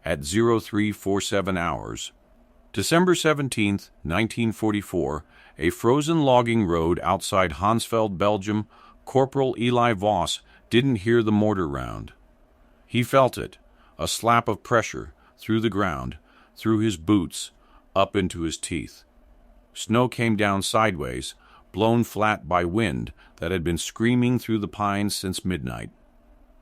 at 0347 hours. December 17, 1944, a frozen logging road outside Honsfeld, Belgium. Corporal Eli Voss didn't hear the mortar round. He felt it, a slap of pressure, through the ground, through his boots, up into his teeth. Snow came down sideways, blown flat by wind that had been screaming through the pines since midnight.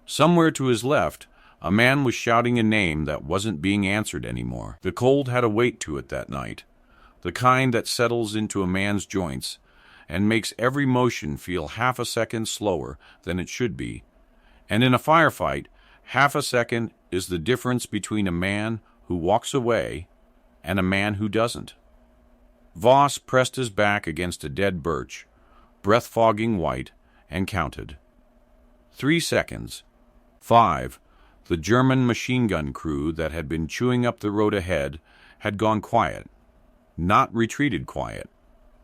Somewhere to his left, a man was shouting a name that wasn't being answered anymore. The cold had a weight to it that night, the kind that settles into a man's joints and makes every motion feel half a second slower than it should be. And in a firefight, half a second is the difference between a man who walks away and a man who doesn't. Voss pressed his back against a dead birch, breath-fogging white, and counted. 3 seconds. 5. The German machine gun crew that had been chewing up the road ahead had gone quiet. Not retreated quiet.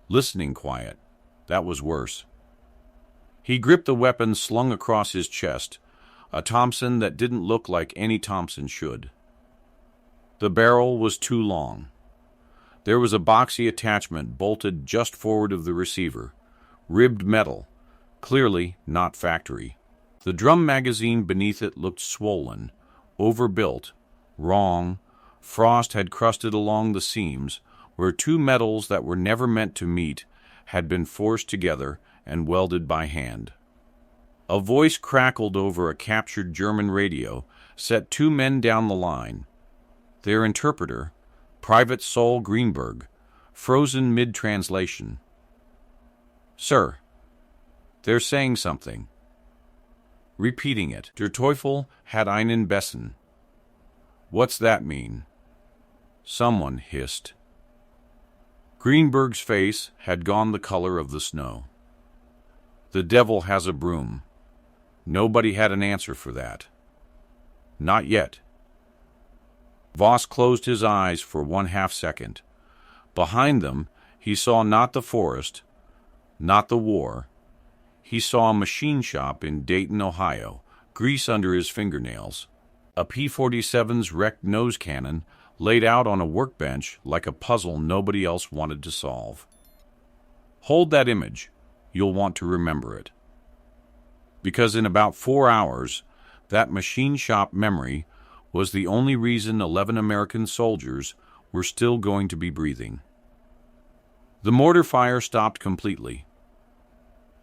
Listening quiet. That was worse. He gripped the weapon slung across his chest, a Thompson that didn't look like any Thompson should. The barrel was too long. There was a boxy attachment bolted just forward of the receiver, ribbed metal, clearly not factory. The drum magazine beneath it looked swollen, overbuilt, wrong. Frost had crusted along the seams, where two metals that were never meant to meet had been forced together and welded by hand. A voice crackled over a captured German radio, set two men down the line. Their interpreter, Private Sol Greenberg, frozen mid-translation. "Sir, they're saying something." Repeating it. "Der Teufel hat einen Bessen." "What's that mean?" Someone hissed. Greenberg's face had gone the color of the snow. "The devil has a broom." Nobody had an answer for that. Not yet. Voss closed his eyes for 1/2 second. Behind them, he saw not the forest, not the war. He saw a machine shop in Dayton, Ohio, grease under his fingernails, a P-47's wrecked nose cannon laid out on a workbench like a puzzle nobody else wanted to solve. Hold that image. You'll want to remember it. Because in about 4 hours, that machine shop memory was the only reason 11 American soldiers were still going to be breathing. The mortar fire stopped completely.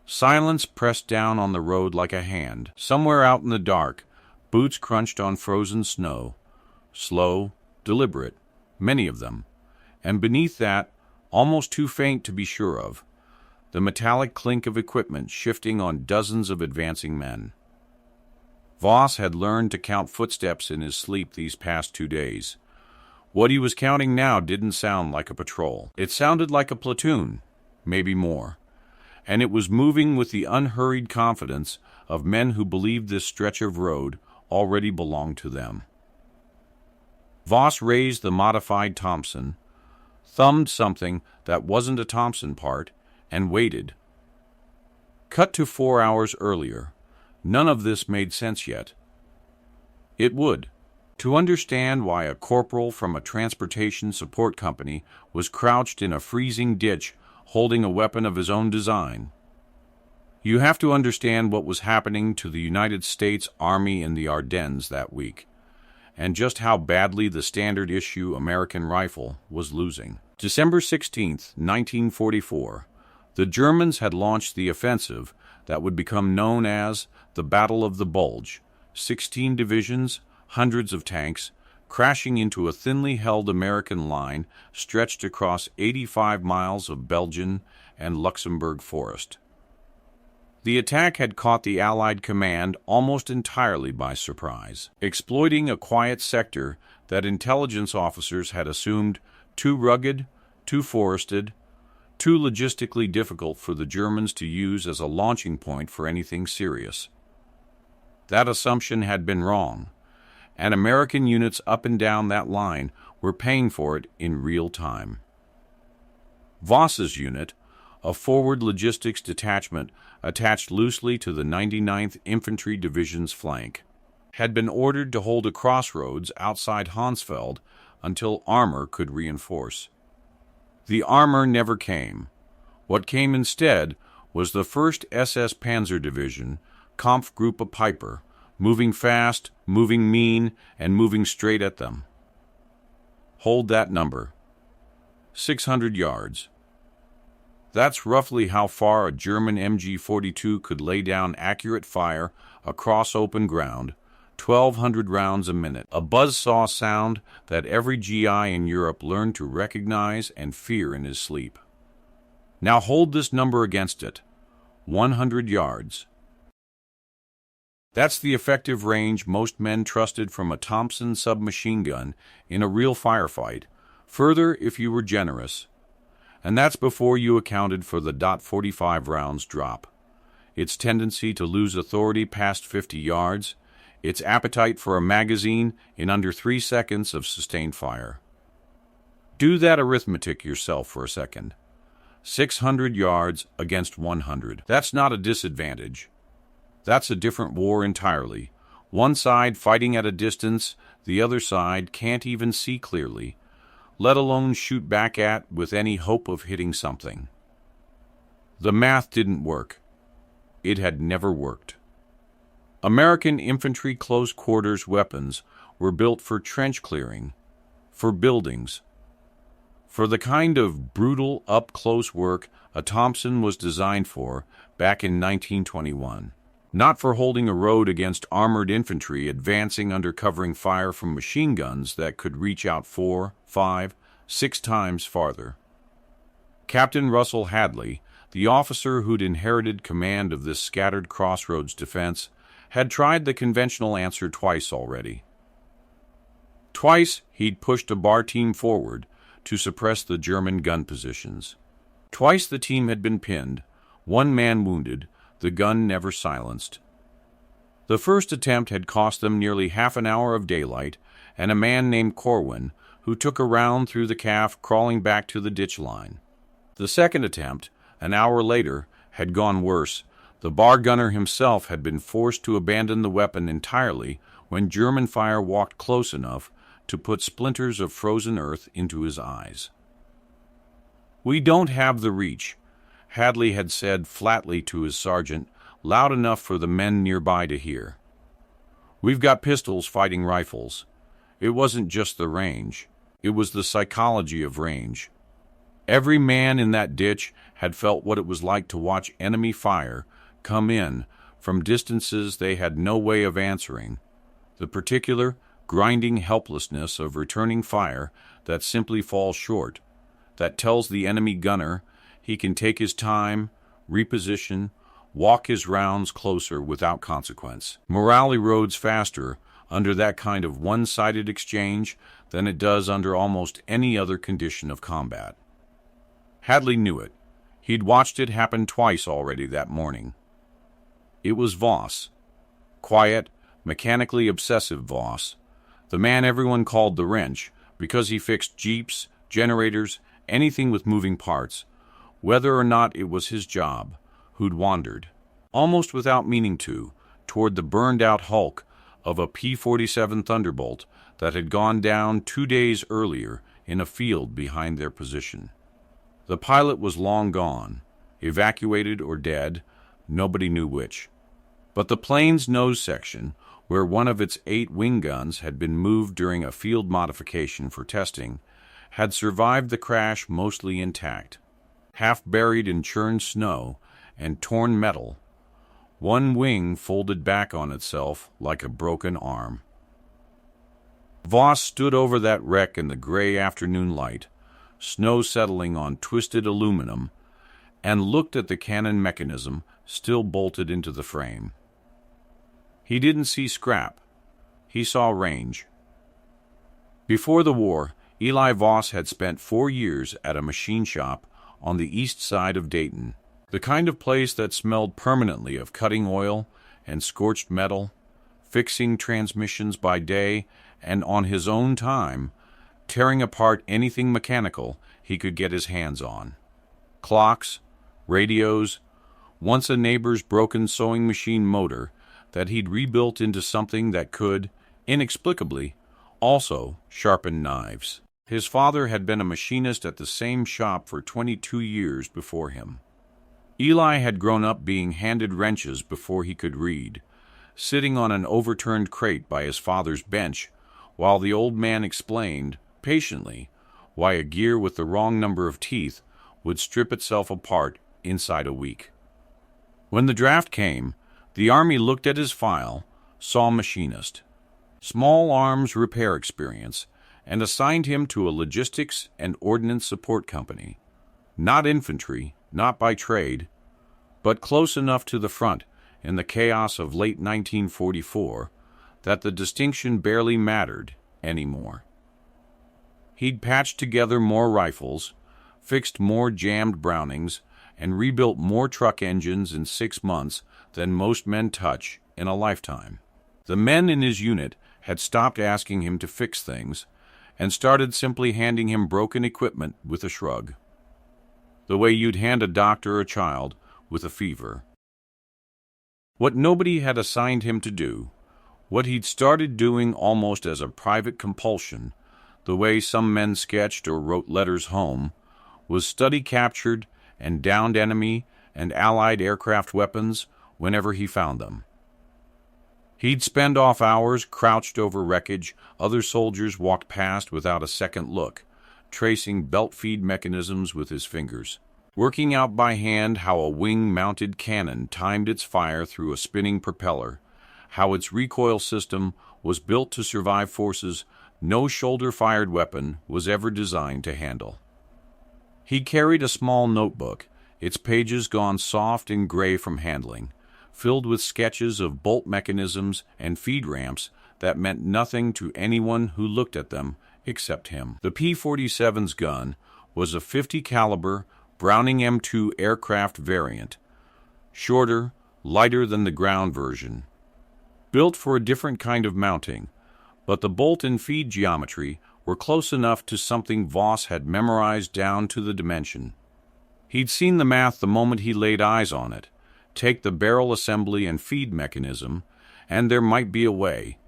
Silence pressed down on the road like a hand. Somewhere out in the dark, boots crunched on frozen snow, slow, deliberate, many of them, and beneath that, almost too faint to be sure of, the metallic clink of equipment shifting on dozens of advancing men. Voss had learned to count footsteps in his sleep these past 2 days. What he was counting now didn't sound like a patrol. It sounded like a platoon, maybe more, and it was moving with the unhurried confidence of men who believed this stretch of road already belonged to them. Voss raised the modified Thompson, thumbed something that wasn't a Thompson part, and waited. Cut to 4 hours earlier. None of this made sense yet. It would. To understand why a corporal from a transportation support company was crouched in a freezing ditch holding a weapon of his own design, you have to understand what was happening to the United States Army in the Ardennes that week, and just how badly the standard issue American rifle was losing. December 16, 1944, the Germans had launched the offensive that would become known as the Battle of the Bulge. 16 divisions, hundreds of tanks, crashing into a thinly held American line stretched across 85 miles of Belgian and Luxembourg forest. The attack had caught the Allied command almost entirely by surprise, exploiting a quiet sector that intelligence officers had assumed too rugged, too forested, too logistically difficult for the Germans to use as a launching point for anything serious. That assumption had been wrong, and American units up and down that line were paying for it in real time. Voss's unit, a forward logistics detachment attached loosely to the 99th Infantry Division's flank, had been ordered to hold a crossroads outside Honsfeld until armor could reinforce. The armor never came. What came instead was the 1st SS Panzer Division, Kampfgruppe Piper, moving fast, moving mean, and moving straight at them. Hold that number. 600 yards. That's roughly how far a German MG-42 could lay down accurate fire across open ground, 1,200 rounds a minute, a buzzsaw sound that every GI in Europe learned to recognize and fear in his sleep. Now hold this number against it. 100 yards. That's the effective range most men trusted from a Thompson submachine gun in a real firefight, further if you were generous. And that's before you accounted for the .45 rounds drop, its tendency to lose authority past 50 yards, its appetite for a magazine in under 3 seconds of sustained fire. Do that arithmetic yourself for a second. 600 yards against 100. That's not a disadvantage. That's a different war entirely. One side fighting at a distance, the other side can't even see clearly, let alone shoot back at with any hope of hitting something. The math didn't work. It had never worked. American infantry close-quarters weapons were built for trench clearing, for buildings. For the kind of brutal, up-close work a Thompson was designed for back in 1921. Not for holding a road against armored infantry advancing under covering fire from machine guns that could reach out 4, 5, 6 times farther. Captain Russell Hadley, the officer who'd inherited command of this scattered crossroads defense, had tried the conventional answer twice already. Twice he'd pushed a bar team forward to suppress the German gun positions. Twice the team had been pinned, one man wounded, the gun never silenced. The first attempt had cost them nearly half an hour of daylight, and a man named Corwin, who took a round through the calf crawling back to the ditch line. The second attempt, an hour later, had gone worse. The bar gunner himself had been forced to abandon the weapon entirely when German fire walked close enough to put splinters of frozen earth into his eyes. "We don't have the reach," Hadley had said flatly to his sergeant, loud enough for the men nearby to hear. "We've got pistols fighting rifles." It wasn't just the range. It was the psychology of range. Every man in that ditch had felt what it was like to watch enemy fire come in from distances they had no way of answering, the particular, grinding helplessness of returning fire that simply falls short, that tells the enemy gunner he can take his time, reposition, walk his rounds closer without consequence. Morale erodes faster under that kind of one-sided exchange than it does under almost any other condition of combat. Hadley knew it. He'd watched it happen twice already that morning. It was Voss. Quiet, mechanically obsessive Voss. The man everyone called the wrench because he fixed jeeps, generators, anything with moving parts, whether or not it was his job, who'd wandered, almost without meaning to, toward the burned-out hulk of a P-47 Thunderbolt that had gone down 2 days earlier in a field behind their position. The pilot was long gone, evacuated or dead, nobody knew which. But the plane's nose section, where one of its 8 wing guns had been moved during a field modification for testing, had survived the crash mostly intact, half buried in churned snow and torn metal, one wing folded back on itself like a broken arm. Voss stood over that wreck in the gray afternoon light, snow settling on twisted aluminum, and looked at the cannon mechanism still bolted into the frame. He didn't see scrap. He saw range. Before the war, Eli Voss had spent 4 years at a machine shop on the east side of Dayton, the kind of place that smelled permanently of cutting oil and scorched metal, fixing transmissions by day and on his own time, tearing apart anything mechanical he could get his hands on. Clocks, radios, once a neighbor's broken sewing machine motor that he'd rebuilt into something that could, inexplicably, also sharpen knives. His father had been a machinist at the same shop for 22 years before him. Eli had grown up being handed wrenches before he could read, sitting on an overturned crate by his father's bench, while the old man explained, patiently, why a gear with the wrong number of teeth would strip itself apart inside a week. When the draft came, the Army looked at his file, saw machinist, small arms repair experience, and assigned him to a logistics and ordnance support company. Not infantry, not by trade, but close enough to the front in the chaos of late 1944 that the distinction barely mattered anymore. He'd patched together more rifles, fixed more jammed Brownings, and rebuilt more truck engines in 6 months than most men touch in a lifetime. The men in his unit had stopped asking him to fix things and started simply handing him broken equipment with a shrug, the way you'd hand a doctor a child with a fever. What nobody had assigned him to do, what he'd started doing almost as a private compulsion, the way some men sketched or wrote letters home, was study captured and downed enemy and Allied aircraft weapons whenever he found them. He'd spend off hours crouched over wreckage other soldiers walked past without a second look, tracing belt feed mechanisms with his fingers, working out by hand how a wing-mounted cannon timed its fire through a spinning propeller, how its recoil system was built to survive forces no shoulder-fired weapon was ever designed to handle. He carried a small notebook, its pages gone soft and gray from handling, filled with sketches of bolt mechanisms and feed ramps that meant nothing to anyone who looked at them except him. The P-47's gun was a .50 caliber Browning M2 aircraft variant, shorter, lighter than the ground version, built for a different kind of mounting, but the bolt and feed geometry were close enough to something Voss had memorized down to the dimension. He'd seen the math the moment he laid eyes on it. Take the barrel assembly and feed mechanism, and there might be a way,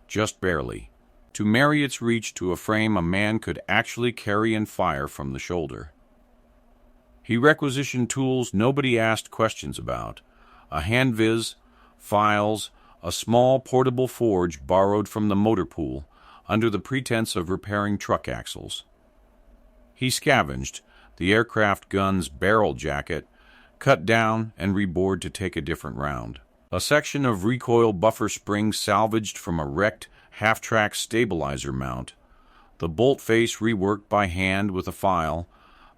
just barely, to marry its reach to a frame a man could actually carry and fire from the shoulder. He requisitioned tools nobody asked questions about, a hand-viz, files, a small portable forge borrowed from the motor pool under the pretense of repairing truck axles. He scavenged the aircraft gun's barrel jacket, cut down and rebored to take a different round. A section of recoil buffer spring salvaged from a wrecked half-track stabilizer mount, the bolt face reworked by hand with a file,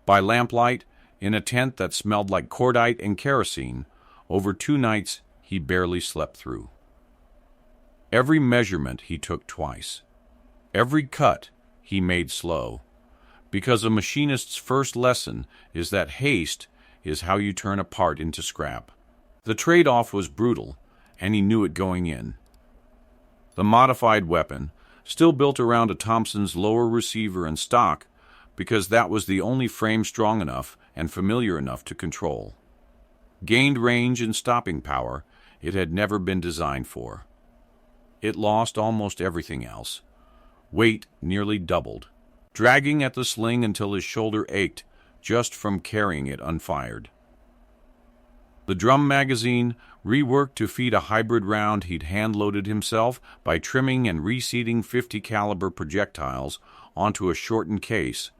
by lamplight in a tent that smelled like cordite and kerosene, over 2 nights he barely slept through. Every measurement he took twice. Every cut he made slow, because a machinist's first lesson is that haste is how you turn a part into scrap. The trade-off was brutal, and he knew it going in. The modified weapon, still built around a Thompson's lower receiver and stock, because that was the only frame strong enough and familiar enough to control, gained range and stopping power it had never been designed for. It lost almost everything else. Weight nearly doubled, dragging at the sling until his shoulder ached just from carrying it unfired. The drum magazine, reworked to feed a hybrid round he'd hand-loaded himself by trimming and reseating .50 caliber projectiles onto a shortened case,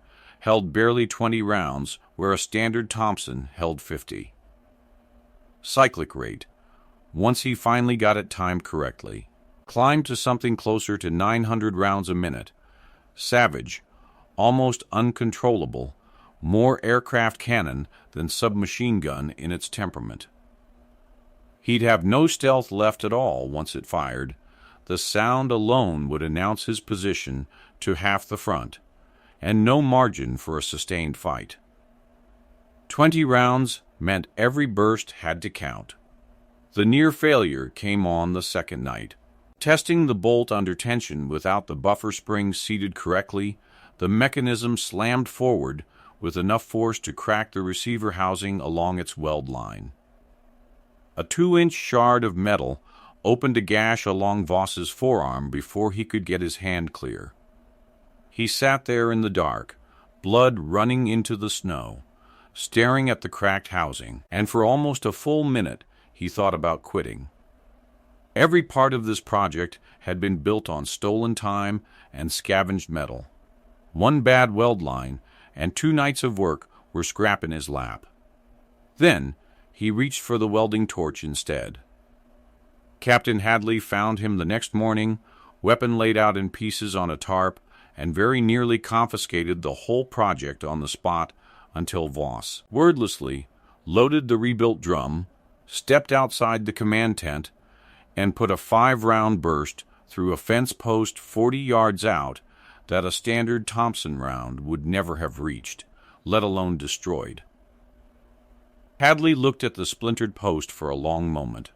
held barely 20 rounds where a standard Thompson held 50. Cyclic rate, once he finally got it timed correctly, climbed to something closer to 900 rounds a minute. Savage, almost uncontrollable, more aircraft cannon than submachine gun in its temperament. He'd have no stealth left at all once it fired. The sound alone would announce his position to half the front, and no margin for a sustained fight. 20 rounds meant every burst had to count. The near failure came on the second night. Testing the bolt under tension without the buffer spring seated correctly, the mechanism slammed forward with enough force to crack the receiver housing along its weld line. A 2-inch shard of metal opened a gash along Voss's forearm before he could get his hand clear. He sat there in the dark, blood running into the snow, staring at the cracked housing, and for almost a full minute he thought about quitting. Every part of this project had been built on stolen time and scavenged metal. One bad weld line and 2 nights of work were scrap in his lap. Then he reached for the welding torch instead. Captain Hadley found him the next morning, weapon laid out in pieces on a tarp, and very nearly confiscated the whole project on the spot until Voss, wordlessly, loaded the rebuilt drum, stepped outside the command tent, and put a 5-round burst through a fence post 40 yards out that a standard Thompson round would never have reached, let alone destroyed. Hadley looked at the splintered post for a long moment.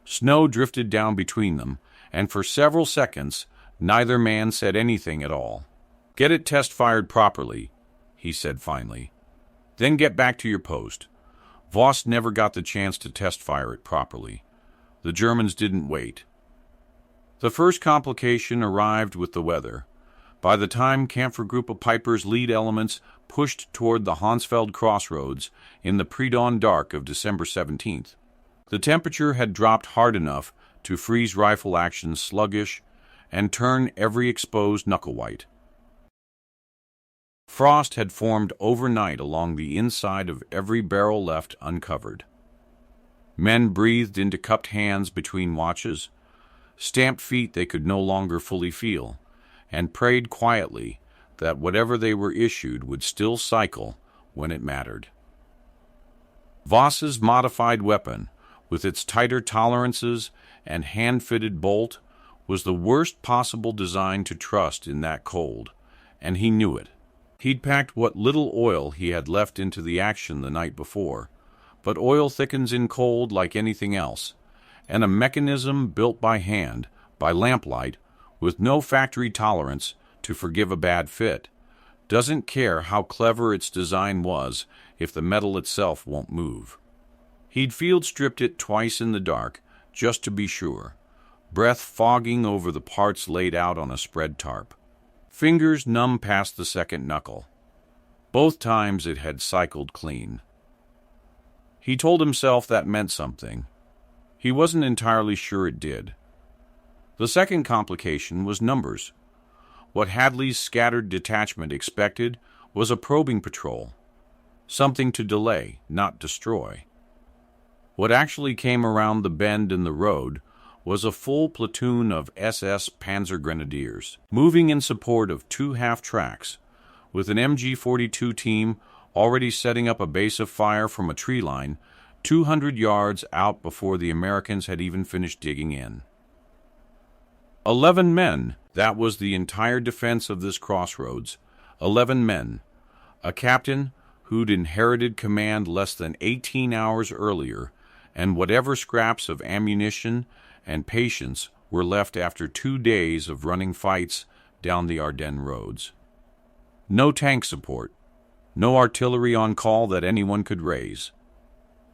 Snow drifted down between them, and for several seconds neither man said anything at all. "Get it test-fired properly," he said finally. "Then get back to your post." Voss never got the chance to test-fire it properly. The Germans didn't wait. The first complication arrived with the weather. By the time Camphor Group of Piper's lead elements pushed toward the Honsfeld crossroads in the pre-dawn dark of December 17th, the temperature had dropped hard enough to freeze rifle action sluggish and turn every exposed knuckle white. Frost had formed overnight along the inside of every barrel left uncovered. Men breathed into cupped hands between watches, stamped feet they could no longer fully feel, and prayed quietly that whatever they were issued would still cycle when it mattered. Voss's modified weapon, with its tighter tolerances and hand-fitted bolt, was the worst possible design to trust in that cold, and he knew it. He'd packed what little oil he had left into the action the night before, but oil thickens in cold like anything else, and a mechanism built by hand, by lamplight, with no factory tolerance to forgive a bad fit, doesn't care how clever its design was if the metal itself won't move. He'd field-stripped it twice in the dark, just to be sure, breath fogging over the parts laid out on a spread tarp. Fingers numb past the second knuckle. Both times it had cycled clean. He told himself that meant something. He wasn't entirely sure it did. The second complication was numbers. What Hadley's scattered detachment expected was a probing patrol, something to delay, not destroy. What actually came around the bend in the road was a full platoon of SS panzergrenadiers, moving in support of 2 half-tracks, with an MG-42 team already setting up a base of fire from a tree line 200 yards out before the Americans had even finished digging in. 11 men, that was the entire defense of this crossroads. 11 men. A captain who'd inherited command less than 18 hours earlier, and whatever scraps of ammunition and patience were left after 2 days of running fights down the Ardennes roads. No tank support. No artillery on call that anyone could raise.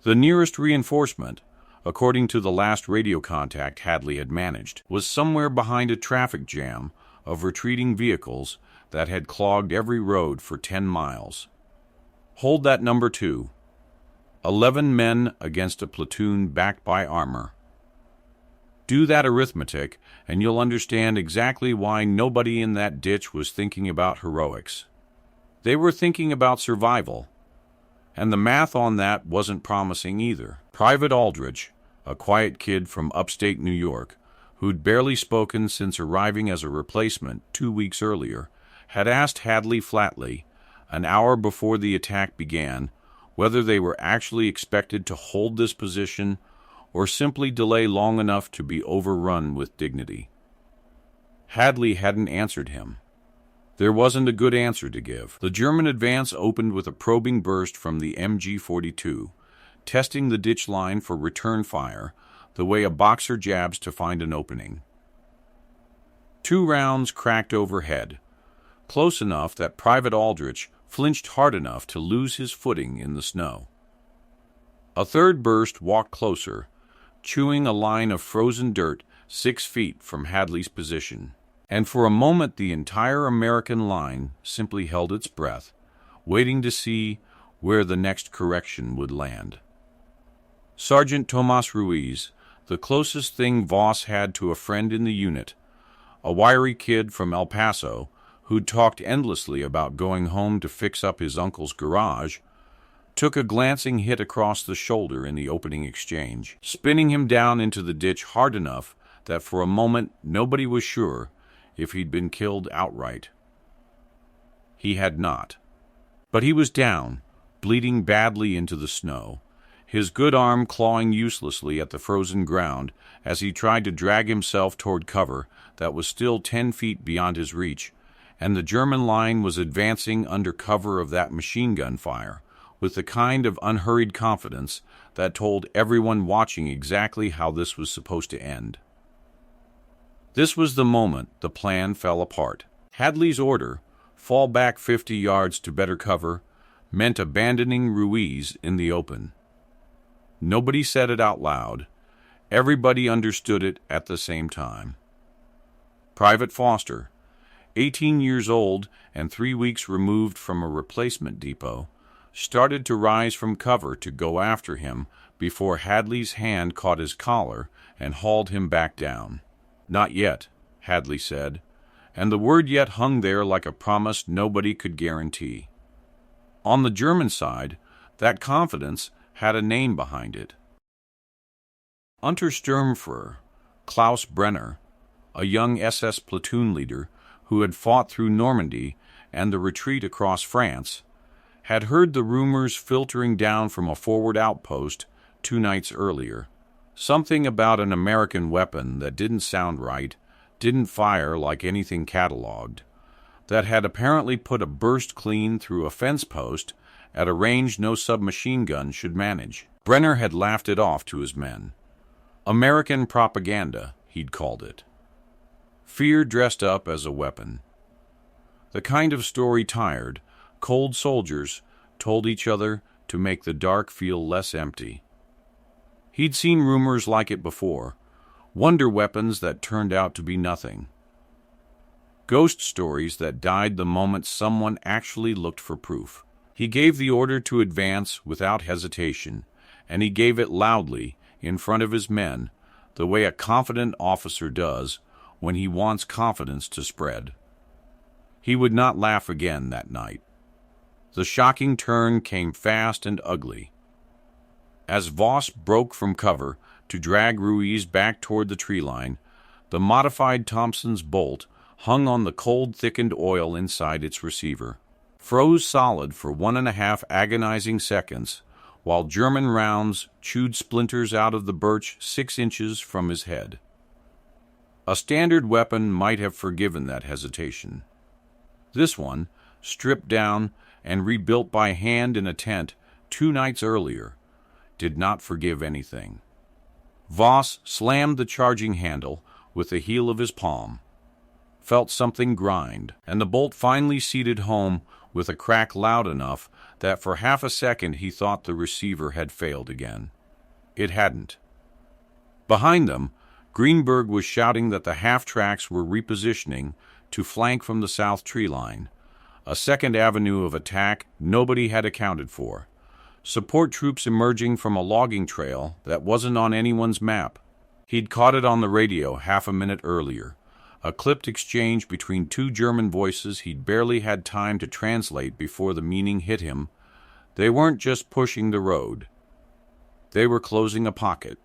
The nearest reinforcement, according to the last radio contact Hadley had managed, was somewhere behind a traffic jam of retreating vehicles that had clogged every road for 10 miles. Hold that number 2. 11 men against a platoon backed by armor. Do that arithmetic, and you'll understand exactly why nobody in that ditch was thinking about heroics. They were thinking about survival, and the math on that wasn't promising either. Private Aldrich, a quiet kid from upstate New York, who'd barely spoken since arriving as a replacement 2 weeks earlier, had asked Hadley flatly, an hour before the attack began, whether they were actually expected to hold this position or simply delay long enough to be overrun with dignity. Hadley hadn't answered him. There wasn't a good answer to give. The German advance opened with a probing burst from the MG-42, testing the ditch line for return fire, the way a boxer jabs to find an opening. 2 rounds cracked overhead, close enough that Private Aldrich flinched hard enough to lose his footing in the snow. A third burst walked closer, chewing a line of frozen dirt 6 feet from Hadley's position. And for a moment the entire American line simply held its breath, waiting to see where the next correction would land. Sergeant Tomas Ruiz, the closest thing Voss had to a friend in the unit, a wiry kid from El Paso who'd talked endlessly about going home to fix up his uncle's garage, took a glancing hit across the shoulder in the opening exchange, spinning him down into the ditch hard enough that for a moment nobody was sure if he'd been killed outright. He had not. But he was down, bleeding badly into the snow, his good arm clawing uselessly at the frozen ground as he tried to drag himself toward cover that was still 10 feet beyond his reach, and the German line was advancing under cover of that machine gun fire, with the kind of unhurried confidence that told everyone watching exactly how this was supposed to end. This was the moment the plan fell apart. Hadley's order, fall back 50 yards to better cover, meant abandoning Ruiz in the open. Nobody said it out loud. Everybody understood it at the same time. Private Foster, 18 years old and 3 weeks removed from a replacement depot, started to rise from cover to go after him before Hadley's hand caught his collar and hauled him back down. "Not yet," Hadley said, and the word "yet" hung there like a promise nobody could guarantee. On the German side, that confidence had a name behind it. Untersturmführer Klaus Brenner, a young SS platoon leader who had fought through Normandy and the retreat across France, had heard the rumors filtering down from a forward outpost 2 nights earlier. Something about an American weapon that didn't sound right, didn't fire like anything catalogued, that had apparently put a burst clean through a fence post at a range no submachine gun should manage. Brenner had laughed it off to his men. American propaganda, he'd called it. Fear dressed up as a weapon. The kind of story tired, cold soldiers told each other to make the dark feel less empty. He'd seen rumors like it before, wonder weapons that turned out to be nothing. Ghost stories that died the moment someone actually looked for proof. He gave the order to advance without hesitation, and he gave it loudly in front of his men, the way a confident officer does when he wants confidence to spread. He would not laugh again that night. The shocking turn came fast and ugly. As Voss broke from cover to drag Ruiz back toward the tree line, the modified Thompson's bolt hung on the cold, thickened oil inside its receiver, froze solid for 1.5 agonizing seconds, while German rounds chewed splinters out of the birch 6 inches from his head. A standard weapon might have forgiven that hesitation. This one, stripped down and rebuilt by hand in a tent 2 nights earlier, did not forgive anything. Voss slammed the charging handle with the heel of his palm, felt something grind, and the bolt finally seated home with a crack loud enough that for half a second he thought the receiver had failed again. It hadn't. Behind them, Greenberg was shouting that the half-tracks were repositioning to flank from the south tree line, a second avenue of attack nobody had accounted for. Support troops emerging from a logging trail that wasn't on anyone's map. He'd caught it on the radio half a minute earlier, a clipped exchange between 2 German voices he'd barely had time to translate before the meaning hit him. They weren't just pushing the road. They were closing a pocket.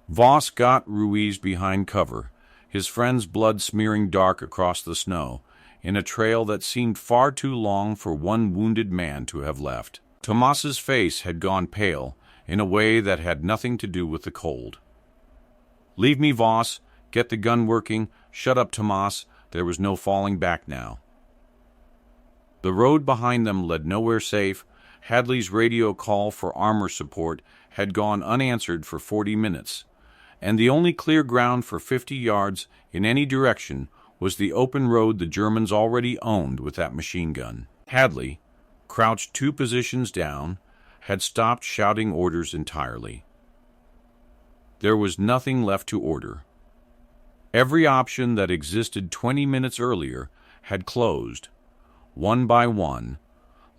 Voss got Ruiz behind cover, his friend's blood smearing dark across the snow, in a trail that seemed far too long for one wounded man to have left. Tomas's face had gone pale in a way that had nothing to do with the cold. "Leave me, Voss. Get the gun working. Shut up, Tomas." There was no falling back now. The road behind them led nowhere safe. Hadley's radio call for armor support had gone unanswered for 40 minutes, and the only clear ground for 50 yards in any direction was the open road the Germans already owned with that machine gun. Hadley, crouched 2 positions down, had stopped shouting orders entirely. There was nothing left to order. Every option that existed 20 minutes earlier had closed, one by one,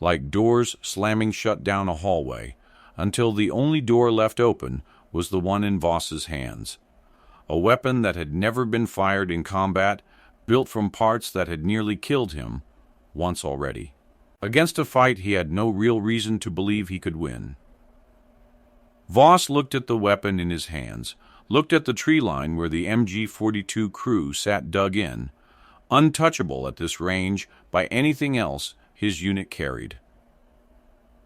like doors slamming shut down a hallway, until the only door left open was the one in Voss's hands. A weapon that had never been fired in combat, built from parts that had nearly killed him once already. Against a fight he had no real reason to believe he could win. Voss looked at the weapon in his hands, looked at the tree line where the MG-42 crew sat dug in, untouchable at this range by anything else his unit carried.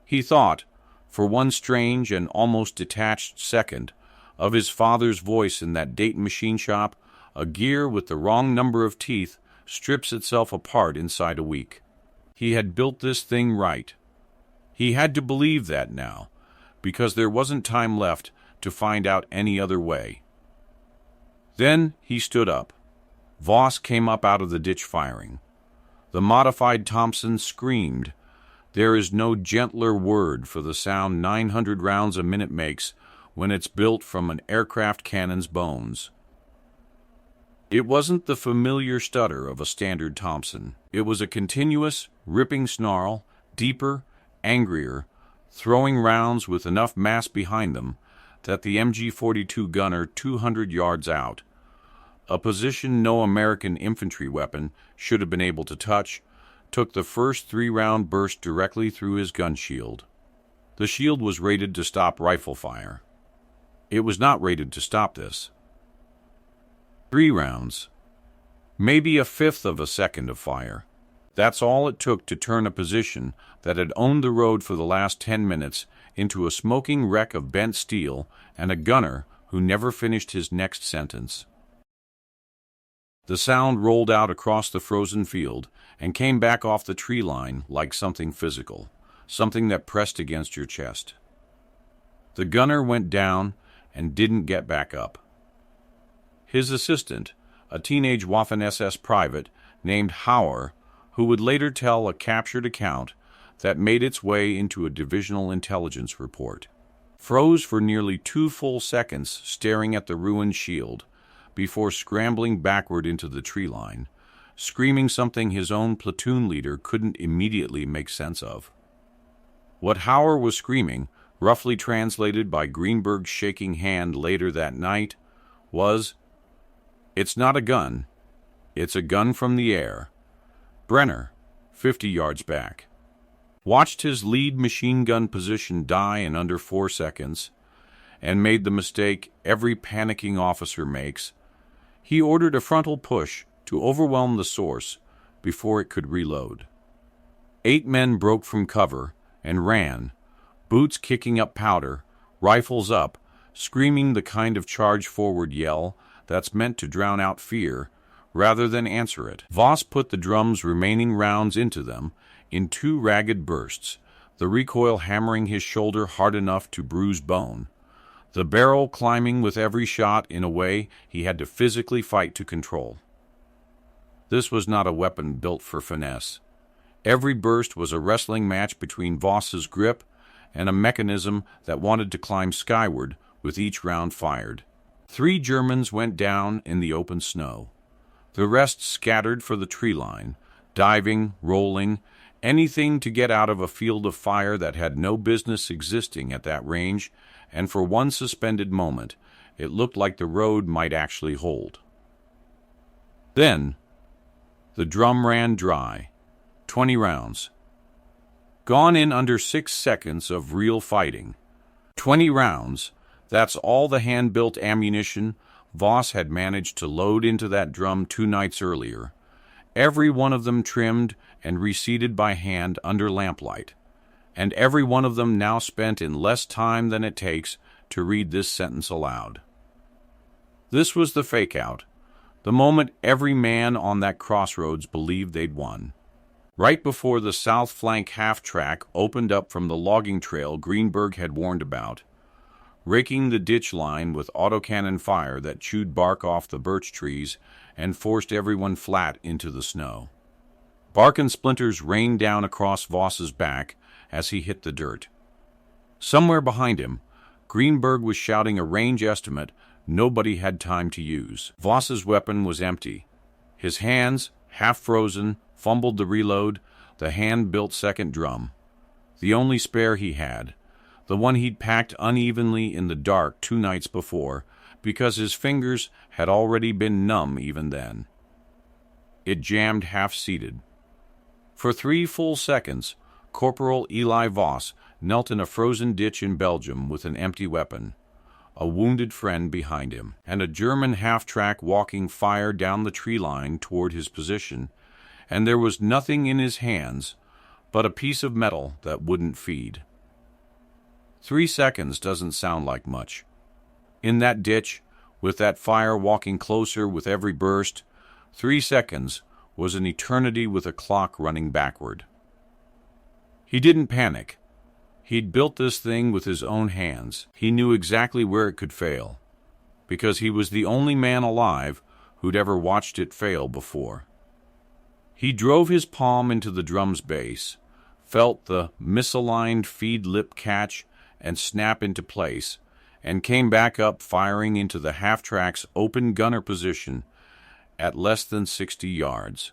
He thought, for one strange and almost detached second, of his father's voice in that Dayton machine shop. A gear with the wrong number of teeth strips itself apart inside a week. He had built this thing right. He had to believe that now, because there wasn't time left to find out any other way. Then he stood up. Voss came up out of the ditch firing. The modified Thompson screamed. There is no gentler word for the sound 900 rounds a minute makes when it's built from an aircraft cannon's bones. It wasn't the familiar stutter of a standard Thompson. It was a continuous, ripping snarl, deeper, angrier, throwing rounds with enough mass behind them that the MG-42 gunner 200 yards out, a position no American infantry weapon should have been able to touch, took the first 3-round burst directly through his gun shield. The shield was rated to stop rifle fire. It was not rated to stop this. 3 rounds. Maybe a fifth of a second of fire. That's all it took to turn a position that had owned the road for the last 10 minutes into a smoking wreck of bent steel and a gunner who never finished his next sentence. The sound rolled out across the frozen field and came back off the tree line like something physical, something that pressed against your chest. The gunner went down and didn't get back up. His assistant, a teenage Waffen-SS private named Hauer, who would later tell a captured account that made its way into a divisional intelligence report, froze for nearly 2 full seconds staring at the ruined shield before scrambling backward into the tree line, screaming something his own platoon leader couldn't immediately make sense of. What Hauer was screaming, roughly translated by Greenberg's shaking hand later that night, was, "It's not a gun. It's a gun from the air." Brenner, 50 yards back, watched his lead machine gun position die in under 4 seconds and made the mistake every panicking officer makes. He ordered a frontal push to overwhelm the source before it could reload. 8 men broke from cover and ran, boots kicking up powder, rifles up, screaming the kind of charge-forward yell that's meant to drown out fear rather than answer it. Voss put the drum's remaining rounds into them in 2 ragged bursts, the recoil hammering his shoulder hard enough to bruise bone, the barrel climbing with every shot in a way he had to physically fight to control. This was not a weapon built for finesse. Every burst was a wrestling match between Voss's grip and a mechanism that wanted to climb skyward with each round fired. 3 Germans went down in the open snow. The rest scattered for the tree line, diving, rolling, anything to get out of a field of fire that had no business existing at that range, and for one suspended moment, it looked like the road might actually hold. Then, the drum ran dry. 20 rounds. Gone in under 6 seconds of real fighting. 20 rounds. That's all the hand-built ammunition Voss had managed to load into that drum 2 nights earlier, every one of them trimmed and reseated by hand under lamplight, and every one of them now spent in less time than it takes to read this sentence aloud. This was the fake-out, the moment every man on that crossroads believed they'd won. Right before the south flank half-track opened up from the logging trail Greenberg had warned about, raking the ditch line with autocannon fire that chewed bark off the birch trees and forced everyone flat into the snow. Bark and splinters rained down across Voss's back as he hit the dirt. Somewhere behind him, Greenberg was shouting a range estimate nobody had time to use. Voss's weapon was empty. His hands, half frozen, fumbled the reload, the hand-built second drum. The only spare he had, the one he'd packed unevenly in the dark 2 nights before, because his fingers had already been numb even then. It jammed half-seated. For 3 full seconds, Corporal Eli Voss knelt in a frozen ditch in Belgium with an empty weapon, a wounded friend behind him, and a German half-track walking fire down the tree line toward his position, and there was nothing in his hands but a piece of metal that wouldn't feed. 3 seconds doesn't sound like much. In that ditch, with that fire walking closer with every burst, 3 seconds was an eternity with a clock running backward. He didn't panic. He'd built this thing with his own hands. He knew exactly where it could fail, because he was the only man alive who'd ever watched it fail before. He drove his palm into the drum's base, felt the misaligned feed lip catch and snap into place, and came back up firing into the half-track's open gunner position at less than 60 yards.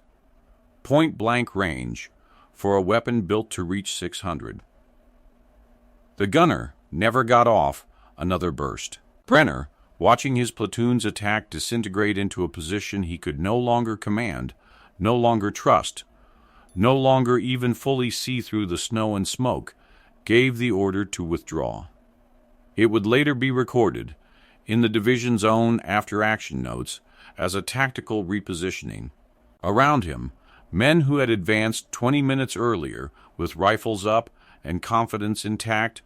Point-blank range for a weapon built to reach 600. The gunner never got off another burst. Brenner, watching his platoon's attack disintegrate into a position he could no longer command, no longer trust, no longer even fully see through the snow and smoke, gave the order to withdraw. It would later be recorded, in the division's own after-action notes, as a tactical repositioning. Around him, men who had advanced 20 minutes earlier with rifles up and confidence intact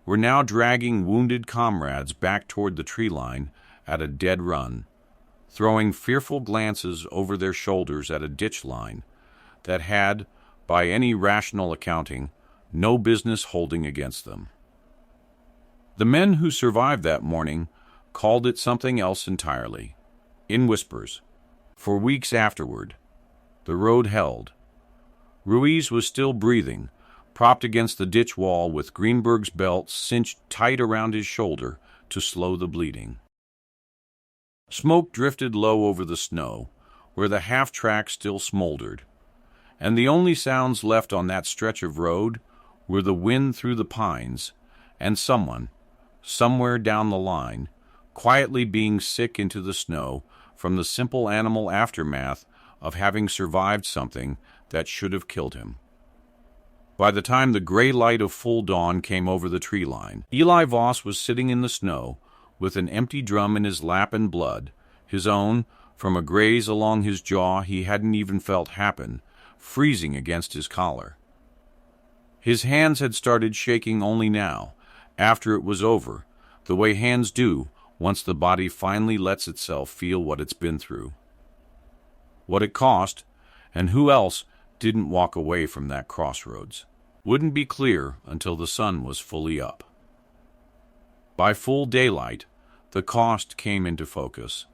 were now dragging wounded comrades back toward the tree line at a dead run, throwing fearful glances over their shoulders at a ditch line that had, by any rational accounting, no business holding against them. The men who survived that morning called it something else entirely, in whispers. For weeks afterward, the road held. Ruiz was still breathing, propped against the ditch wall with Greenberg's belt cinched tight around his shoulder to slow the bleeding. Smoke drifted low over the snow, where the half-track still smoldered, and the only sounds left on that stretch of road were the wind through the pines and someone, somewhere down the line, quietly being sick into the snow from the simple animal aftermath of having survived something that should have killed him. By the time the gray light of full dawn came over the tree line, Eli Voss was sitting in the snow with an empty drum in his lap and blood, his own, from a graze along his jaw he hadn't even felt happen, freezing against his collar. His hands had started shaking only now, after it was over, the way hands do once the body finally lets itself feel what it's been through. What it cost, and who else didn't walk away from that crossroads, wouldn't be clear until the sun was fully up. By full daylight, the cost came into focus.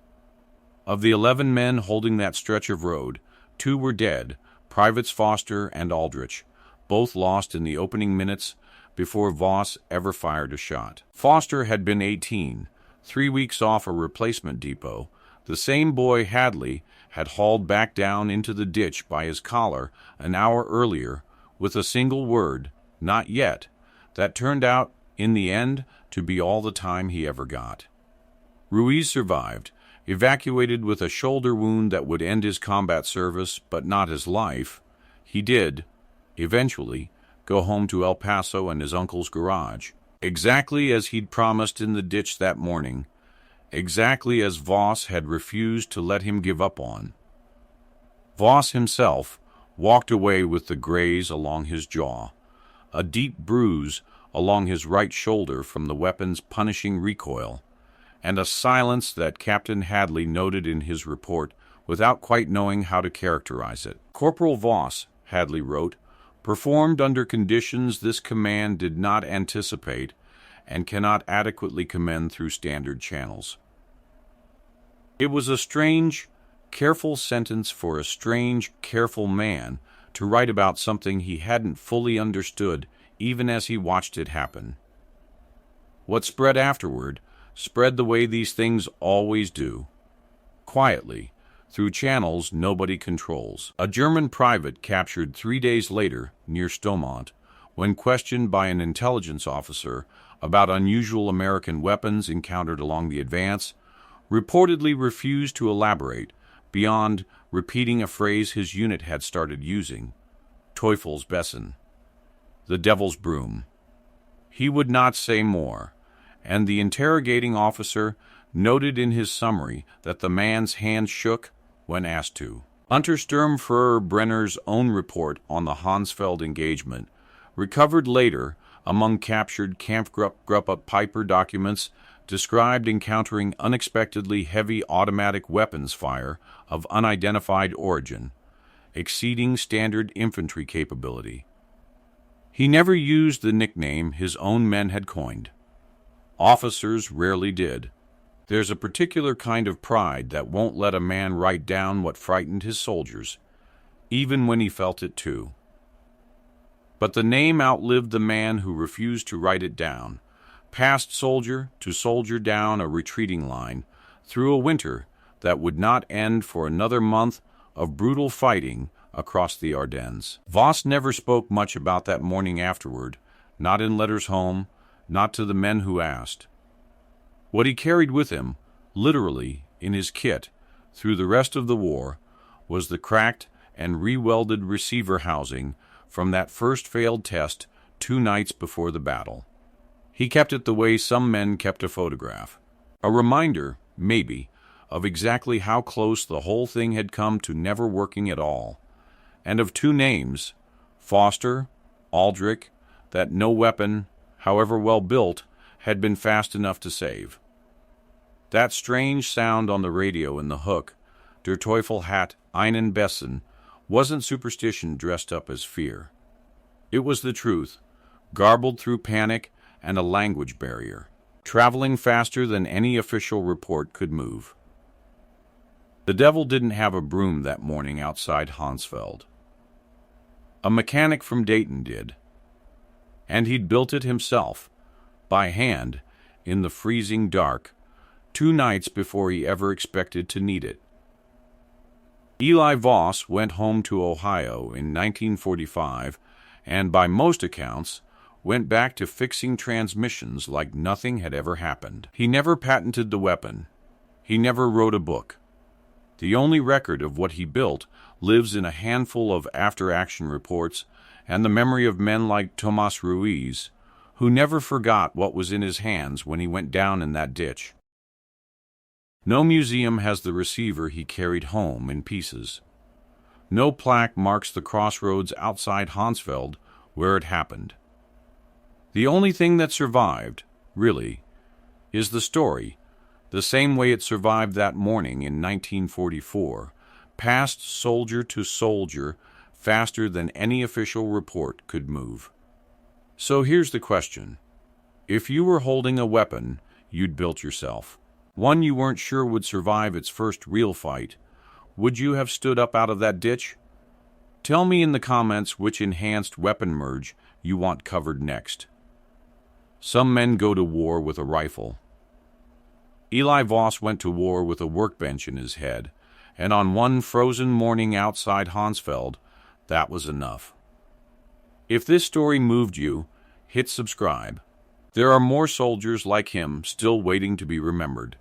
Of the 11 men holding that stretch of road, 2 were dead, Privates Foster and Aldrich, both lost in the opening minutes before Voss ever fired a shot. Foster had been 18, 3 weeks off a replacement depot, the same boy Hadley had hauled back down into the ditch by his collar an hour earlier with a single word, "Not yet," that turned out, in the end, to be all the time he ever got. Ruiz survived, evacuated with a shoulder wound that would end his combat service, but not his life. He did, eventually, go home to El Paso and his uncle's garage, exactly as he'd promised in the ditch that morning, exactly as Voss had refused to let him give up on. Voss himself walked away with the graze along his jaw, a deep bruise along his right shoulder from the weapon's punishing recoil, and a silence that Captain Hadley noted in his report without quite knowing how to characterize it. Corporal Voss, Hadley wrote, performed under conditions this command did not anticipate and cannot adequately commend through standard channels. It was a strange, careful sentence for a strange, careful man to write about something he hadn't fully understood even as he watched it happen. What spread afterward spread the way these things always do, quietly, through channels nobody controls. A German private captured 3 days later near Stomont, when questioned by an intelligence officer about unusual American weapons encountered along the advance, reportedly refused to elaborate beyond repeating a phrase his unit had started using, Teufelsbessen, the devil's broom. He would not say more, and the interrogating officer noted in his summary that the man's hand shook when asked to. Untersturmführer Brenner's own report on the Honsfeld engagement, recovered later among captured Kampfgruppe Piper documents, described encountering unexpectedly heavy automatic weapons fire of unidentified origin, exceeding standard infantry capability. He never used the nickname his own men had coined. Officers rarely did. There's a particular kind of pride that won't let a man write down what frightened his soldiers, even when he felt it too. But the name outlived the man who refused to write it down, passed soldier to soldier down a retreating line, through a winter that would not end for another month of brutal fighting across the Ardennes. Voss never spoke much about that morning afterward, not in letters home, not to the men who asked. What he carried with him, literally in his kit, through the rest of the war, was the cracked and re-welded receiver housing from that first failed test 2 nights before the battle. He kept it the way some men kept a photograph. A reminder, maybe, of exactly how close the whole thing had come to never working at all, and of 2 names, Foster, Aldrich, that no weapon, however well built, had been fast enough to save. That strange sound on the radio in the hook, Der Teufel hat einen Bessen, wasn't superstition dressed up as fear. It was the truth, garbled through panic and a language barrier, traveling faster than any official report could move. The devil didn't have a broom that morning outside Honsfeld. A mechanic from Dayton did, and he'd built it himself, by hand, in the freezing dark, 2 nights before he ever expected to need it. Eli Voss went home to Ohio in 1945 and, by most accounts, went back to fixing transmissions like nothing had ever happened. He never patented the weapon. He never wrote a book. The only record of what he built lives in a handful of after-action reports and the memory of men like Tomas Ruiz, who never forgot what was in his hands when he went down in that ditch. No museum has the receiver he carried home in pieces. No plaque marks the crossroads outside Honsfeld where it happened. The only thing that survived, really, is the story, the same way it survived that morning in 1944, passed soldier to soldier faster than any official report could move. So here's the question. If you were holding a weapon you'd built yourself, one you weren't sure would survive its first real fight, would you have stood up out of that ditch? Tell me in the comments which enhanced weapon merge you want covered next. Some men go to war with a rifle. Eli Voss went to war with a workbench in his head, and on one frozen morning outside Honsfeld, that was enough. If this story moved you, hit subscribe. There are more soldiers like him still waiting to be remembered.